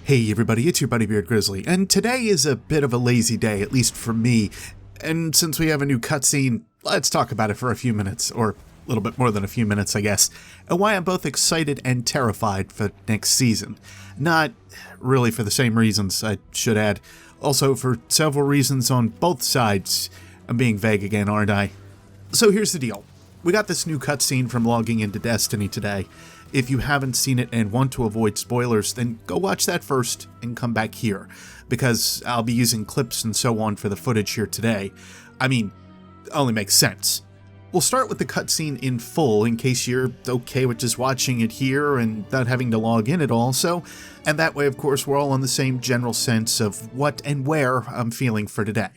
Hey everybody, it's your buddy Beard Grizzly, and today is a bit of a lazy day, at least for me, and since we have a new cutscene, let's talk about it for a few minutes, or a little bit more than a few minutes, I guess, and why I'm both excited and terrified for next season. Not really for the same reasons, I should add, also for several reasons on both sides. I'm being vague again, aren't I? So here's the deal. We got this new cutscene from logging into Destiny today. If you haven't seen it and want to avoid spoilers, then go watch that first and come back here, because I'll be using clips and so on for the footage here today. I mean, it only makes sense. We'll start with the cutscene in full in case you're okay with just watching it here and not having to log in at all, and that way of course we're all on the same general sense of what and where I'm feeling for today.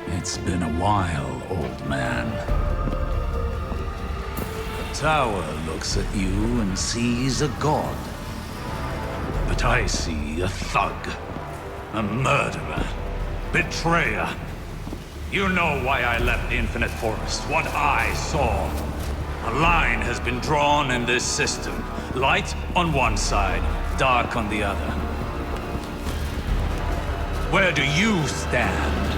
It's been a while, old man. The tower looks at you and sees a god. But I see a thug, a murderer, betrayer. You know why I left the Infinite Forest, what I saw. A line has been drawn in this system. Light on one side, dark on the other. Where do you stand?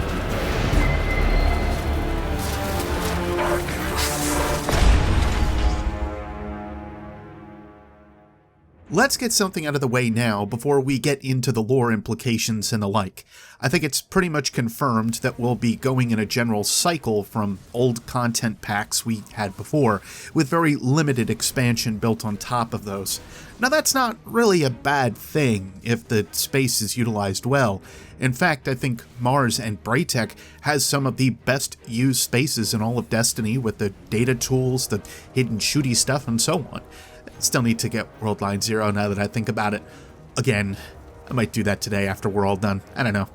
Let's get something out of the way now before we get into the lore implications and the like. I think it's pretty much confirmed that we'll be going in a general cycle from old content packs we had before, with very limited expansion built on top of those. Now that's not really a bad thing if the space is utilized well. In fact, I think Mars and Braytech has some of the best used spaces in all of Destiny with the data tools, the hidden shooty stuff, and so on. Still need to get World Line Zero now that I think about it. Again, I might do that today after we're all done. I don't know.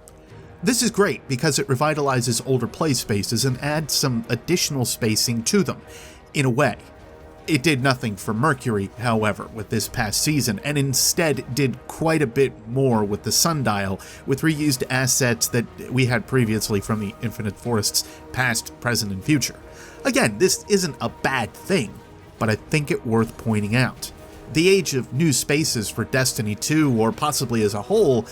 This is great because it revitalizes older play spaces and adds some additional spacing to them, in a way. It did nothing for Mercury, however, with this past season, and instead did quite a bit more with the Sundial, with reused assets that we had previously from the Infinite Forests, past, present, and future. Again, this isn't a bad thing, but I think it worth pointing out. The age of new spaces for Destiny 2, or possibly as a whole,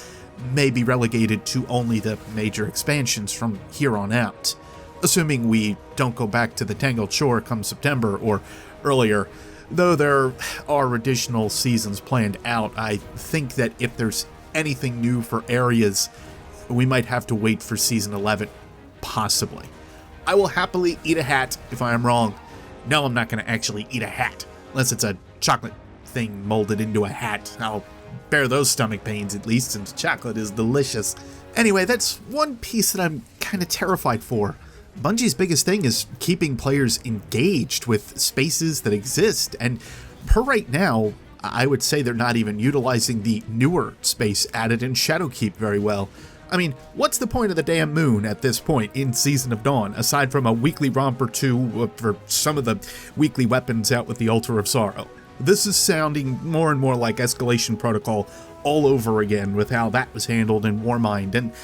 may be relegated to only the major expansions from here on out. Assuming we don't go back to the Tangled Shore come September or earlier, though there are additional seasons planned out. I think that if there's anything new for areas, we might have to wait for Season 11, possibly. I will happily eat a hat if I am wrong. No, I'm not going to actually eat a hat, unless it's a chocolate thing molded into a hat. I'll bear those stomach pains at least, since chocolate is delicious. Anyway, that's one piece that I'm kind of terrified for. Bungie's biggest thing is keeping players engaged with spaces that exist, and per right now, I would say they're not even utilizing the newer space added in Shadowkeep very well. I mean, what's the point of the damn moon at this point in Season of Dawn, aside from a weekly romp or two for some of the weekly weapons out with the Altar of Sorrow? This is sounding more and more like Escalation Protocol all over again with how that was handled in Warmind, and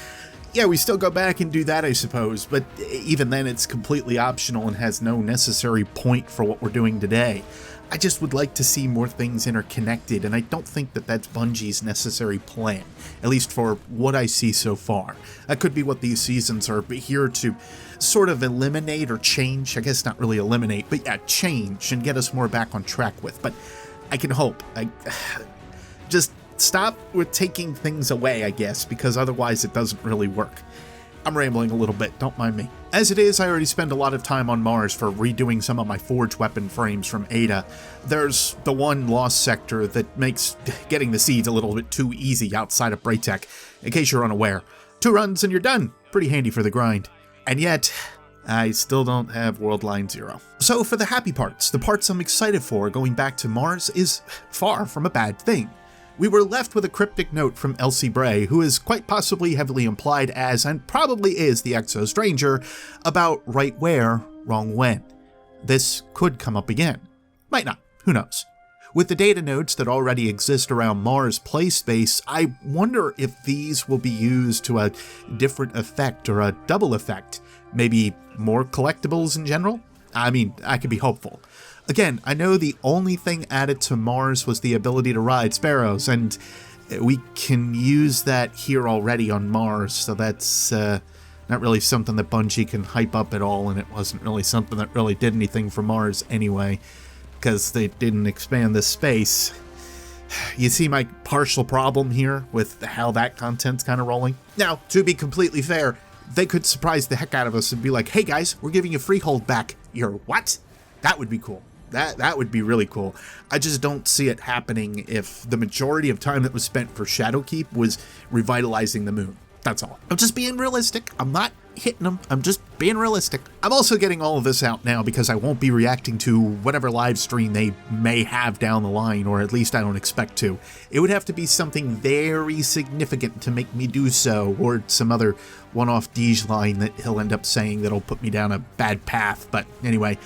yeah, we still go back and do that, I suppose, but even then it's completely optional and has no necessary point for what we're doing today. I just would like to see more things interconnected, and I don't think that that's Bungie's necessary plan, at least for what I see so far. That could be what these seasons are here to sort of eliminate or change. I guess not really eliminate, but yeah, change and get us more back on track with. But I can hope. Just stop with taking things away, I guess, because otherwise it doesn't really work. I'm rambling a little bit, don't mind me. As it is, I already spend a lot of time on Mars for redoing some of my forged weapon frames from Ada. There's the one lost sector that makes getting the seeds a little bit too easy outside of Braytech, in case you're unaware. 2 runs and you're done. Pretty handy for the grind. And yet, I still don't have World Line Zero. So for the happy parts, the parts I'm excited for going back to Mars is far from a bad thing. We were left with a cryptic note from Elsie Bray, who is quite possibly heavily implied as, and probably is, the Exo Stranger, about right where, wrong when. This could come up again. Might not, who knows. With the data nodes that already exist around Mars play space, I wonder if these will be used to a different effect or a double effect. Maybe more collectibles in general? I mean, I could be hopeful. Again, I know the only thing added to Mars was the ability to ride sparrows, and we can use that here already on Mars, so that's not really something that Bungie can hype up at all, and it wasn't really something that really did anything for Mars anyway, because they didn't expand the space. You see my partial problem here with how that content's kind of rolling? Now, to be completely fair, they could surprise the heck out of us and be like, hey guys, we're giving you Freehold back. You're what? That would be cool. That would be really cool. I just don't see it happening if the majority of time that was spent for Shadowkeep was revitalizing the moon. That's all. I'm just being realistic. I'm not hitting them. I'm just being realistic. I'm also getting all of this out now because I won't be reacting to whatever live stream they may have down the line, or at least I don't expect to. It would have to be something very significant to make me do so, or some other one-off Deej line that he'll end up saying that'll put me down a bad path. But anyway,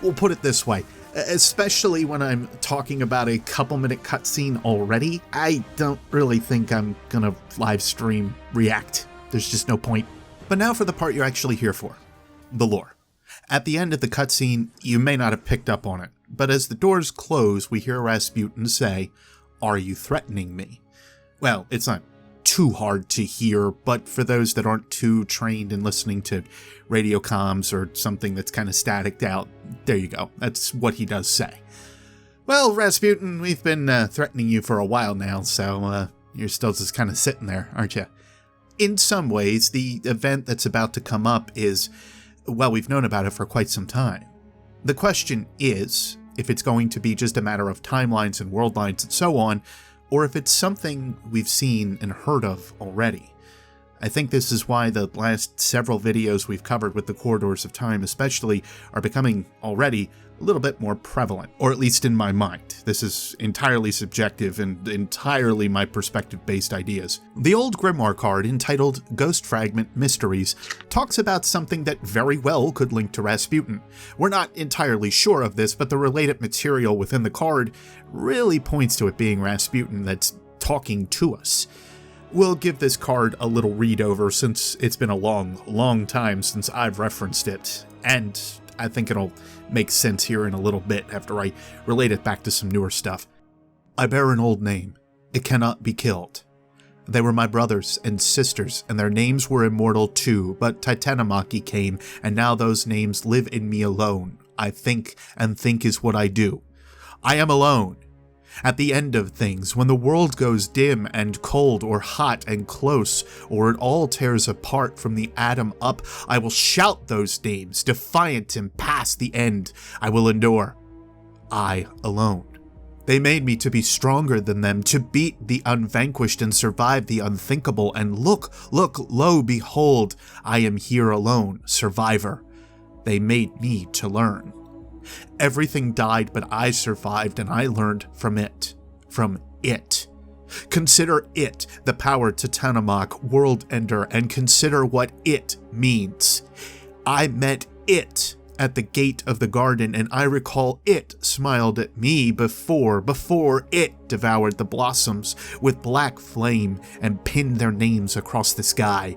we'll put it this way. Especially when I'm talking about a couple-minute cutscene already, I don't really think I'm gonna live stream react. There's just no point. But now for the part you're actually here for. The lore. At the end of the cutscene, you may not have picked up on it, but as the doors close, we hear Rasputin say, "Are you threatening me?" Well, it's not too hard to hear, but for those that aren't too trained in listening to radio comms or something that's kind of staticked out, there you go. That's what he does say. Well, Rasputin, we've been threatening you for a while now, so you're still just kind of sitting there, aren't you? In some ways, the event that's about to come up is, well, we've known about it for quite some time. The question is, if it's going to be just a matter of timelines and world lines and so on, or if it's something we've seen and heard of already. I think this is why the last several videos we've covered with the Corridors of Time especially are becoming already a little bit more prevalent, or at least in my mind. This is entirely subjective and entirely my perspective-based ideas. The old Grimoire card entitled Ghost Fragment Mysteries talks about something that very well could link to Rasputin. We're not entirely sure of this, but the related material within the card really points to it being Rasputin that's talking to us. We'll give this card a little read over since it's been a long time since I've referenced it, and I think it'll make sense here in a little bit after I relate it back to some newer stuff. I bear an old name. It cannot be killed. They were my brothers and sisters, and their names were immortal too, but Titanomachy came, and now those names live in me alone. I think, and think is what I do. I am alone. At the end of things, when the world goes dim and cold or hot and close, or it all tears apart from the atom up, I will shout those names, defiant and past the end. I will endure. I alone. They made me to be stronger than them, to beat the unvanquished and survive the unthinkable, and look, lo, behold, I am here alone, survivor. They made me to learn. Everything died, but I survived, and I learned from it. From it. Consider it, the power Titanomach, world ender, and consider what it means. I met it at the gate of the garden, and I recall it smiled at me before it devoured the blossoms with black flame and pinned their names across the sky.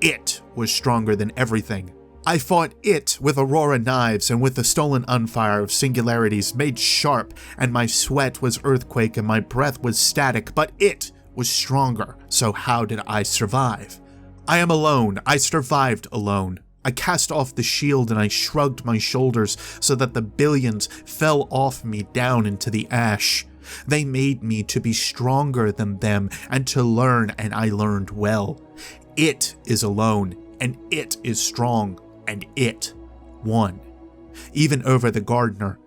It was stronger than everything. I fought it with aurora knives and with the stolen unfire of singularities made sharp, and my sweat was earthquake and my breath was static, but it was stronger, so how did I survive? I am alone. I survived alone. I cast off the shield and I shrugged my shoulders so that the billions fell off me down into the ash. They made me to be stronger than them and to learn, and I learned well. It is alone, and it is strong. And it won, even over the gardener,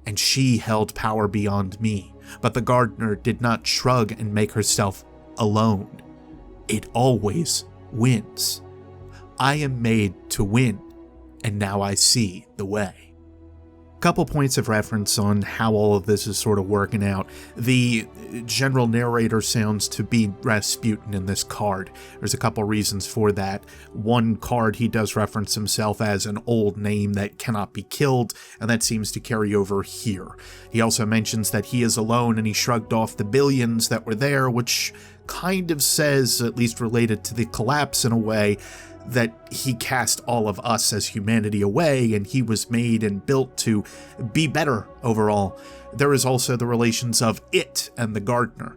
and she held power beyond me, but the gardener did not shrug and make herself alone. It always wins. I am made to win, and now I see the way. Couple points of reference on how all of this is sort of working out. The general narrator sounds to be Rasputin in this card. There's a couple reasons for that. One card, he does reference himself as an old name that cannot be killed, and that seems to carry over here. He also mentions that he is alone and he shrugged off the billions that were there, which kind of says, at least related to the collapse in a way, that he cast all of us as humanity away and he was made and built to be better overall. There is also the relations of it and the gardener.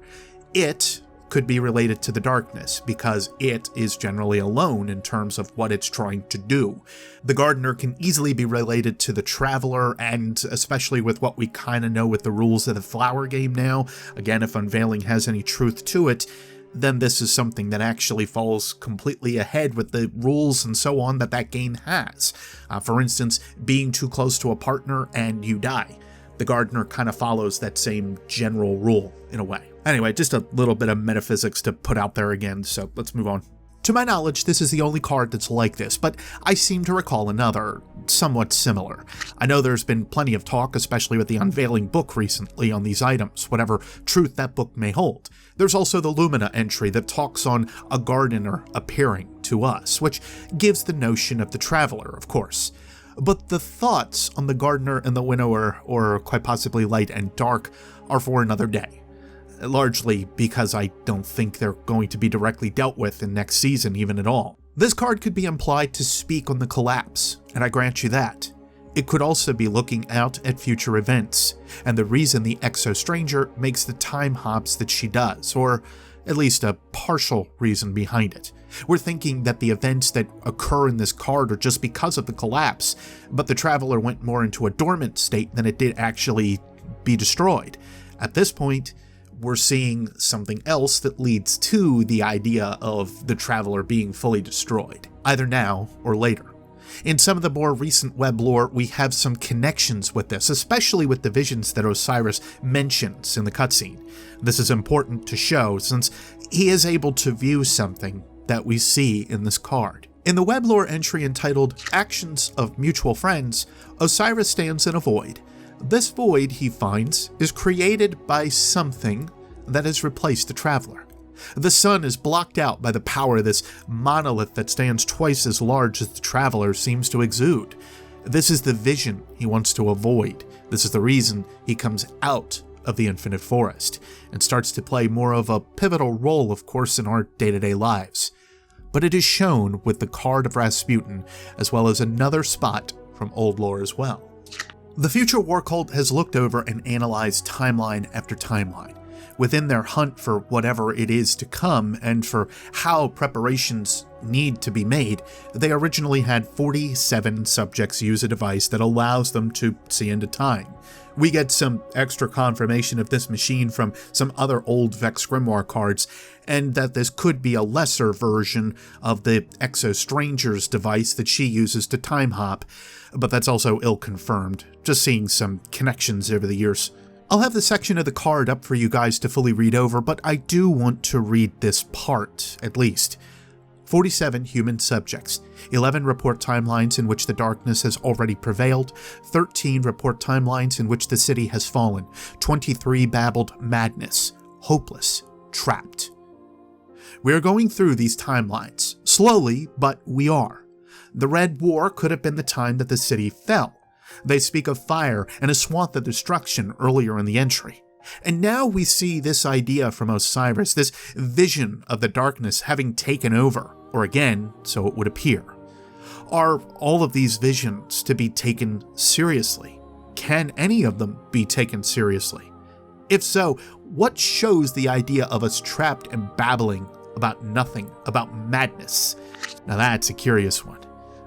It could be related to the darkness because it is generally alone in terms of what it's trying to do. The gardener can easily be related to the traveler, and especially with what we kind of know with the rules of the flower game now, again, if Unveiling has any truth to it, then this is something that actually falls completely ahead with the rules and so on that game has. For instance, being too close to a partner and you die. The gardener kind of follows that same general rule in a way. Anyway, just a little bit of metaphysics to put out there again, so let's move on. To my knowledge, this is the only card that's like this, but I seem to recall another, somewhat similar. I know there's been plenty of talk, especially with the Unveiling book recently, on these items, whatever truth that book may hold. There's also the Lumina entry that talks on a gardener appearing to us, which gives the notion of the traveler, of course. But the thoughts on the gardener and the winnower, or quite possibly light and dark, are for another day. Largely because I don't think they're going to be directly dealt with in next season even at all. This card could be implied to speak on the collapse, and I grant you that. It could also be looking out at future events, and the reason the Exo-Stranger makes the time hops that she does, or at least a partial reason behind it. We're thinking that the events that occur in this card are just because of the collapse, but the Traveler went more into a dormant state than it did actually be destroyed. At this point, we're seeing something else that leads to the idea of the Traveler being fully destroyed, either now or later. In some of the more recent web lore, we have some connections with this, especially with the visions that Osiris mentions in the cutscene. This is important to show since he is able to view something that we see in this card. In the web lore entry entitled Actions of Mutual Friends, Osiris stands in a void. This void, he finds, is created by something that has replaced the Traveler. The sun is blocked out by the power this monolith that stands twice as large as the Traveler seems to exude. This is the vision he wants to avoid. This is the reason he comes out of the Infinite Forest and starts to play more of a pivotal role, of course, in our day-to-day lives. But it is shown with the card of Rasputin, as well as another spot from old lore as well. The Future War Cult has looked over and analyzed timeline after timeline, within their hunt for whatever it is to come and for how preparations need to be made. They originally had 47 subjects use a device that allows them to see into time. We get some extra confirmation of this machine from some other old Vex Grimoire cards, and that this could be a lesser version of the Exo-Stranger's device that she uses to time hop, but that's also ill-confirmed, just seeing some connections over the years. I'll have the section of the card up for you guys to fully read over, but I do want to read this part, at least. 47 human subjects, 11 report timelines in which the darkness has already prevailed, 13 report timelines in which the city has fallen, 23 babbled madness, hopeless, trapped. We are going through these timelines, slowly, but we are. The Red War could have been the time that the city fell. They speak of fire and a swath of destruction earlier in the entry. And now we see this idea from Osiris, this vision of the darkness having taken over, or again, so it would appear. Are all of these visions to be taken seriously? Can any of them be taken seriously? If so, what shows the idea of us trapped and babbling about nothing, about madness? Now that's a curious one.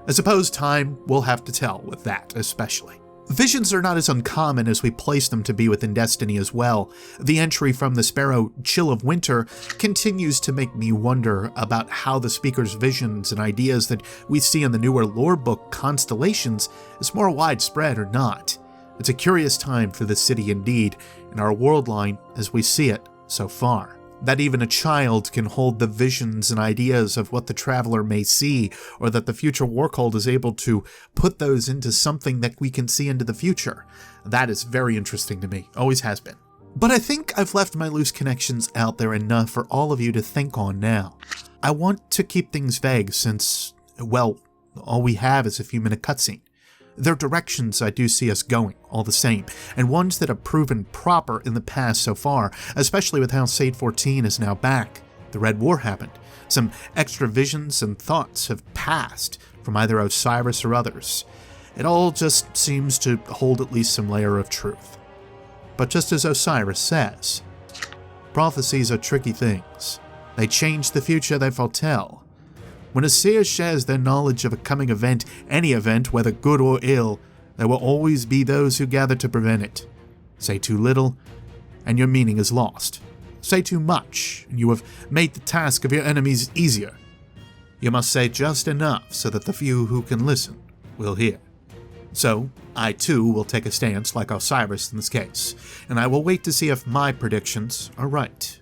I suppose time will have to tell with that, especially. Visions are not as uncommon as we place them to be within Destiny as well. The entry from the Sparrow Chill of Winter continues to make me wonder about how the speaker's visions and ideas that we see in the newer lore book Constellations is more widespread or not. It's a curious time for the city indeed, in our world line as we see it so far. That even a child can hold the visions and ideas of what the Traveler may see, or that the future Warcult is able to put those into something that we can see into the future. That is very interesting to me, always has been. But I think I've left my loose connections out there enough for all of you to think on now. I want to keep things vague since, well, all we have is a few-minute cutscene. There are directions I do see us going, all the same, and ones that have proven proper in the past so far, especially with how Sade 14 is now back. The Red War happened. Some extra visions and thoughts have passed from either Osiris or others. It all just seems to hold at least some layer of truth. But just as Osiris says, prophecies are tricky things. They change the future they foretell. When a seer shares their knowledge of a coming event, any event, whether good or ill, there will always be those who gather to prevent it. Say too little, and your meaning is lost. Say too much, and you have made the task of your enemies easier. You must say just enough so that the few who can listen will hear. So, I too will take a stance like Osiris in this case, and I will wait to see if my predictions are right.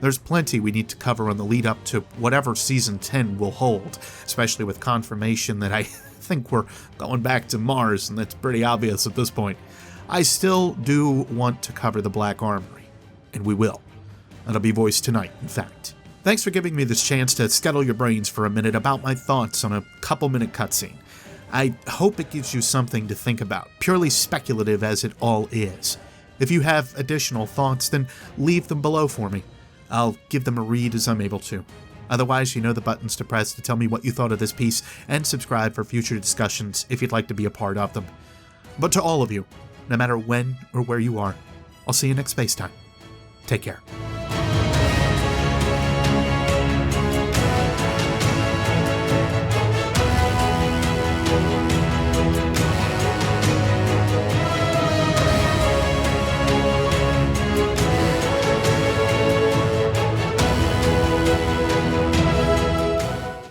There's plenty we need to cover on the lead up to whatever Season 10 will hold, especially with confirmation that I think we're going back to Mars, and that's pretty obvious at this point. I still do want to cover the Black Armory, and we will. That'll be voiced tonight, in fact. Thanks for giving me this chance to scuttle your brains for a minute about my thoughts on a couple-minute cutscene. I hope it gives you something to think about, purely speculative as it all is. If you have additional thoughts, then leave them below for me. I'll give them a read as I'm able to. Otherwise, you know the buttons to press to tell me what you thought of this piece, and subscribe for future discussions if you'd like to be a part of them. But to all of you, no matter when or where you are, I'll see you next Spacetime. Take care.